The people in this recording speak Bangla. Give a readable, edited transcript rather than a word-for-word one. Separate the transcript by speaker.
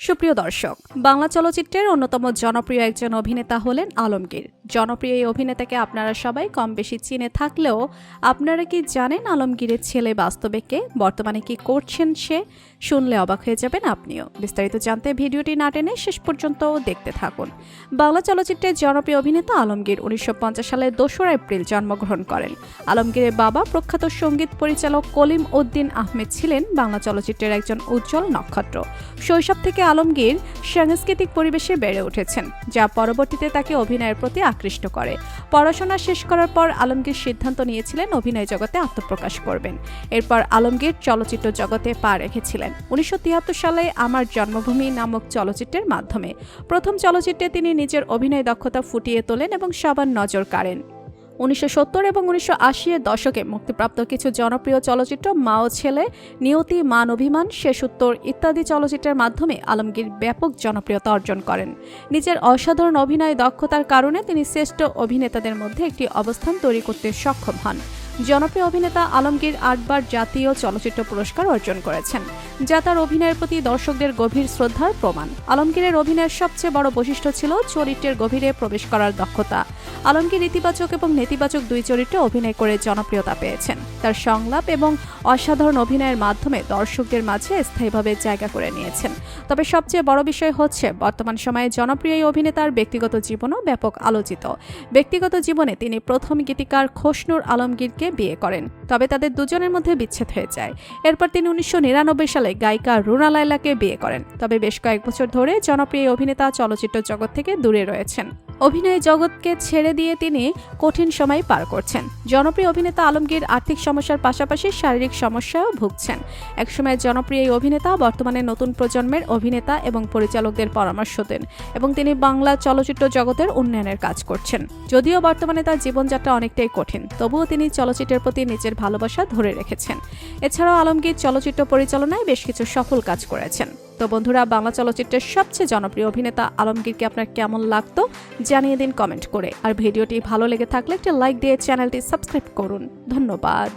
Speaker 1: সুপ্রিয় দর্শক, বাংলা চলচ্চিত্রের অন্যতম জনপ্রিয় একজন অভিনেতা হলেন আলমগীর। জনপ্রিয় এই অভিনেতাকে আপনারা সবাই কম বেশি চিনে থাকলেও আপনারা কি জানেন আলমগীরের ছেলে বাস্তবে কে, বর্তমানে কি করছেন সে? শুনলে অবাক হয়ে যাবেন আপনিও। বিস্তারিত জানতে ভিডিওটি না টেনে শেষ পর্যন্ত দেখতে থাকুন। বাংলা চলচ্চিত্রের জনপ্রিয় অভিনেতা আলমগীর 1950 সালের 2 এপ্রিল জন্মগ্রহণ করেন। আলমগীরের বাবা প্রখ্যাত সঙ্গীত পরিচালক কলিম উদ্দিন আহমেদ ছিলেন বাংলা চলচ্চিত্রের একজন উজ্জ্বল নক্ষত্র। শৈশব থেকে আলমগীর সাংস্কৃতিক পরিবেশে বেড়ে উঠেছেন, যা পরবর্তীতে তাকে অভিনয়ের প্রতি আকৃষ্ট করে। পড়াশোনা শেষ করার পর আলমগীর সিদ্ধান্ত নিয়েছিলেন অভিনয় জগতে আত্মপ্রকাশ করবেন। এরপর আলমগীর চলচ্চিত্র জগতে পা রেখেছিলেন 1973 সালে আমার জন্মভূমি নামক চলচ্চিত্রের মাধ্যমে। প্রথম চলচ্চিত্রে তিনি নিজের অভিনয় দক্ষতা ফুটিয়ে তোলেন এবং সবার নজর কাড়েন। 1970 এবং 1980 এর দশকে মুক্তিপ্রাপ্ত কিছু জনপ্রিয় চলচ্চিত্র মা ও ছেলে, নিয়তি, মান অভিমান, শেষ উত্তর ইত্যাদি চলচ্চিত্রের মাধ্যমে আলমগীর ব্যাপক জনপ্রিয়তা অর্জন করেন। নিজের অসাধারণ অভিনয় দক্ষতার কারণে তিনি শ্রেষ্ঠ অভিনেতাদের মধ্যে একটি অবস্থান তৈরি করতে সক্ষম হন। জনপ্রিয় অভিনেতা আলমগীর 8 বার জাতীয় চলচ্চিত্র পুরস্কার অর্জন করেছেন, যা তার অভিনয়ের প্রতি দর্শকদের গভীর শ্রদ্ধার প্রমাণ। আলমগীরের অভিনয়ের সবচেয়ে বড় বৈশিষ্ট্য ছিল চরিত্রের গভীরে প্রবেশ করার দক্ষতা। আলমগীর ইতিবাচক এবং নেতিবাচক দুই চরিত্রে অভিনয় করে জনপ্রিয়তা পেয়েছেন। তার সংলাপ এবং অসাধারণ অভিনয়ের মাধ্যমে দর্শকদের মাঝে স্থায়ীভাবে জায়গা করে নিয়েছেন। তবে সবচেয়ে বড় বিষয় হচ্ছে বর্তমান সময়ে জনপ্রিয় এই অভিনেতার ব্যক্তিগত জীবনও ব্যাপক আলোচিত। ব্যক্তিগত জীবনে তিনি প্রথম গীতিকার খোসনুর আলমগীরকে বিয়ে করেন, তবে তাদের দুজনের মধ্যে বিচ্ছেদ হয়ে যায়। এরপর তিনি 1999 সালে গায়িকা রুনা লায়লাকে বিয়ে করেন। তবে বেশ কয়েক বছর ধরে জনপ্রিয় অভিনেতা চলচ্চিত্র জগৎ থেকে দূরে রয়েছেন। অভিনয় জগৎকে ছেড়ে দিয়ে তিনি কঠিন সময় পার করছেন। জনপ্রিয় অভিনেতা আলমগীর আর্থিক সমস্যার পাশাপাশি শারীরিক সমস্যাও ভুগছেন। একসময় জনপ্রিয় এই অভিনেতা বর্তমানে নতুন প্রজন্মের অভিনেতা এবং পরিচালকদের পরামর্শ দেন এবং তিনি বাংলা চলচ্চিত্র জগতের উন্নয়নের কাজ করছেন। যদিও বর্তমানে তার জীবনযাত্রা অনেকটাই কঠিন, তবুও তিনি চলচ্চিত্রের প্রতি নিজের ভালোবাসা ধরে রেখেছেন। এছাড়াও আলমগীর চলচ্চিত্র পরিচালনায় বেশ কিছু সফল কাজ করেছেন। তো বন্ধুরা, বাংলা চলচ্চিত্রের সবচেয়ে জনপ্রিয় অভিনেতা আলমগীরকে আপনার কেমন লাগতো জানিয়ে দিন কমেন্ট করে। আর ভিডিওটি ভালো লেগে থাকলে একটা লাইক দিয়ে চ্যানেলটি সাবস্ক্রাইব করুন। ধন্যবাদ।